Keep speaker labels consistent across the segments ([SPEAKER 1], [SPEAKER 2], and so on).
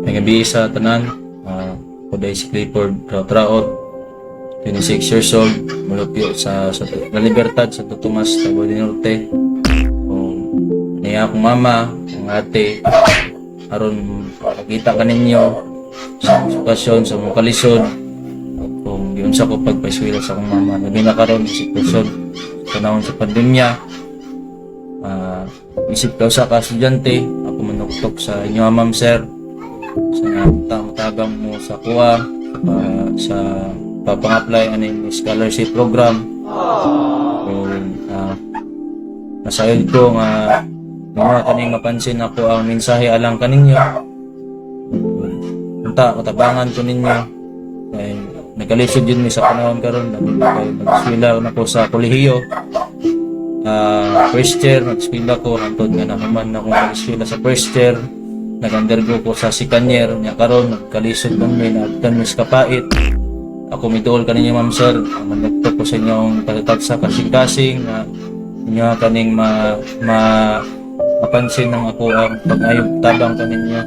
[SPEAKER 1] May gabi sa tanan. Ako day si Clifford Traut, 26 years old, mulupyo sa La Libertad, sa Tomas, Tabo del Norte. Niya akong mama, akong ate, aron makita ka ninyo sa sitwasyon, sa mong kalisod. Kung yun sa ko pagpaiswila sa akong mama, labi na karon sa sitwasyon sa panahon sa pandemya. Isip ka sa ka-estudyante, ako manuktok sa inyo, ma'am sir, sa tagang mo sa kuha, sa papang-apply aning scholarship program. Nasayod ko nga mga kaning mapansin ako ang mensahe alang kaninyo. Matabangan ko ninyo. Nagkalisod yun sa panahon karon, nag-eskwela na ko sa kolehiyo. First year, nag-eskwela ko, hantod nga naman ako nag-eskwela sa first year. Nag-undergo ko sa second year, niya karon nagkalisod man may nagtan mis kapait. Ako midol kaninyo, ma'am sir, managtok ko sa inyong patatag sa kasing-kasing na inyo kaning mapansin ng ako ang pag-ayog tabang kaninyo.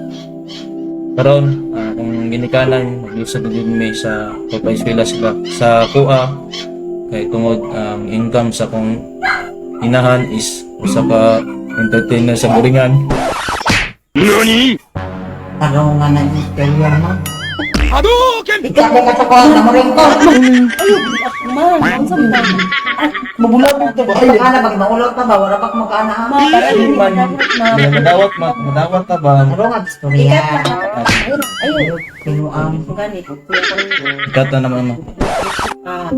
[SPEAKER 1] Karon kung ginikanan, mag-usad din may sa pagpaiskwela sa kuha, kay tungod ang income sa kong inahan is usa ka entertainer sa Buringan.
[SPEAKER 2] NANI?!
[SPEAKER 3] Ano nga na yung career mo?
[SPEAKER 2] Hadouken!
[SPEAKER 3] Ikaw may katakuhan na mo rin ko.
[SPEAKER 1] Mabulabog ta ba?
[SPEAKER 3] Ay, ana, mag-maulot ka ba? Wala bak magkana ha?
[SPEAKER 1] Madawat ta ba?
[SPEAKER 3] Ano nga istorya?
[SPEAKER 4] Ayun.
[SPEAKER 3] Pinuang.
[SPEAKER 4] Ganit.
[SPEAKER 1] Kata naman mo.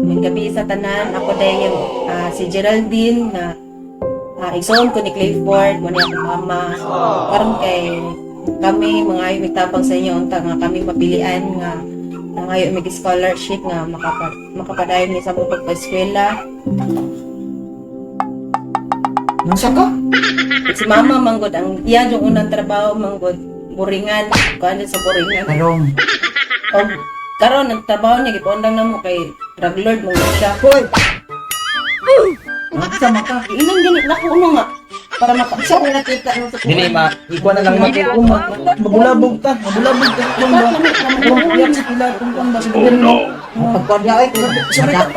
[SPEAKER 4] May gabi sa tanan, ako day yung si Geraldine na igsoon ko ni Clifford, mo niya akong mama. Karon kay kami mga ayo mitabang sa inyo unta nga kami mapilian nga ngayon may scholarship nga makapadayon ni sa akong pagpa-eskwela.
[SPEAKER 3] Nasa ka?
[SPEAKER 4] Si mama manggod ang iyan yung unang trabaho manggod Buringan, kuan sa Buringan.
[SPEAKER 3] Karong.
[SPEAKER 4] O karon nagtrabaho niya gipondang namo kay drug lord mo siya.
[SPEAKER 3] Hoy! Sama ka.
[SPEAKER 4] Inang ganit na ko nga para makapsa ko nakita no sa
[SPEAKER 1] Dili ikuha na lang mabulabog ta. Kung ba iyak sa pila kung ba sa gobyerno.
[SPEAKER 3] Pagkwadya ay,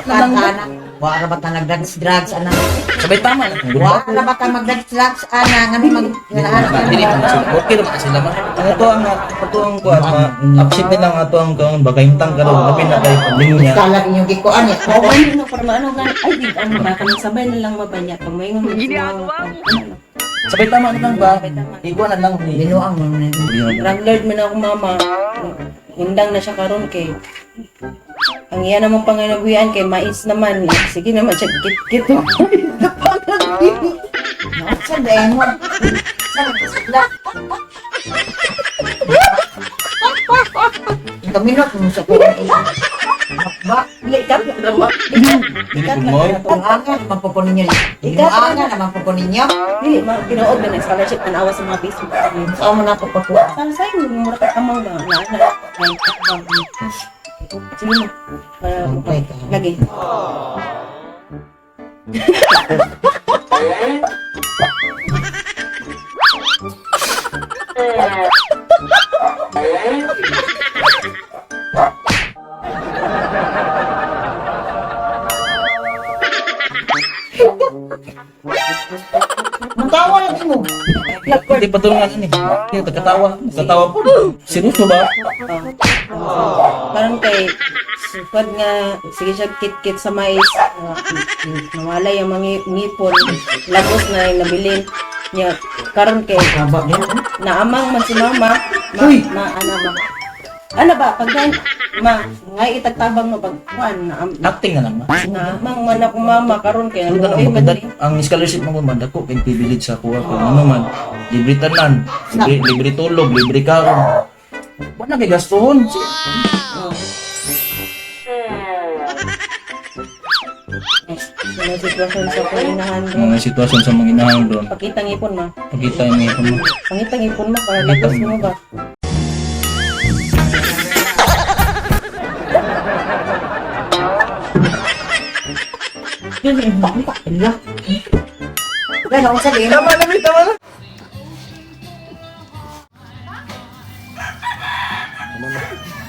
[SPEAKER 3] anak. Wala ba ta nag-drugs, anak?
[SPEAKER 1] Sabay tama na.
[SPEAKER 3] Wala ba ta mag-drugs, anak? Nga mag...
[SPEAKER 1] Dili okay naman sila man. Ang ito ang kuan ma-upset din ang ato ang bagayntang karon labi na kay pandemya.
[SPEAKER 3] Kala inyong gikuan ya.
[SPEAKER 4] o ano para maano nga ay di ano ba kami sabay na lang mabanya pag may
[SPEAKER 1] Sabay tama na lang ba? Ikuha na lang.
[SPEAKER 3] Binuang mo na yun.
[SPEAKER 4] drug lord man ako mama. Hindang na siya karon kay ang iya namang panganabuhian kay mais naman. Sige naman siya kit-kit.
[SPEAKER 3] Saan dahil mo? Saan ang kasula? Kaminot mo sa kuwan ila. Makba.
[SPEAKER 4] Ikat na drama. Ikat na.
[SPEAKER 3] Ang anga naman po ninyo. Ang anga naman po ninyo.
[SPEAKER 4] Dili ginood na scholarship na awa sa mga Facebook.
[SPEAKER 3] Saan mo na po pakuha?
[SPEAKER 4] Sana sa inyo mura ka amang ba na. Sige mo.
[SPEAKER 3] Okay.
[SPEAKER 4] Lagi.
[SPEAKER 3] Matawa lang mo.
[SPEAKER 1] Hindi patulungan ani. Kaya katawa po. Seryoso ba?
[SPEAKER 4] Parang kay sukad nga sige siya kit-kit sa mais. Nawala yung mga ngipon. Lagos na yung nabilin niya. Karon kay
[SPEAKER 3] Kaba din.
[SPEAKER 4] naamang man si mama.
[SPEAKER 3] Uy!
[SPEAKER 4] Ano ba? Pag ma, ngay itagtabang mo pag kuan na
[SPEAKER 1] Acting na lang ba?
[SPEAKER 4] naamang man ako mama karon kay
[SPEAKER 1] Ano
[SPEAKER 4] ay madali.
[SPEAKER 1] ang scholarship mo man dako kay pibilit sa kuha ko ano man. Libre tanan, libre tulog, libre karon. Wala kay gastuhon.
[SPEAKER 4] Mga sitwasyon sa panginahan
[SPEAKER 1] Mga sitwasyon sa mga inahang doon.
[SPEAKER 4] Pakita ngipon ma.
[SPEAKER 1] Pagkita yung mga mo.
[SPEAKER 4] Pangita ngipon mo para lagos mo ba?
[SPEAKER 3] Yun, bakit? Ala. Wala na akong sabihin.
[SPEAKER 1] Tama na.
[SPEAKER 5] Ano na?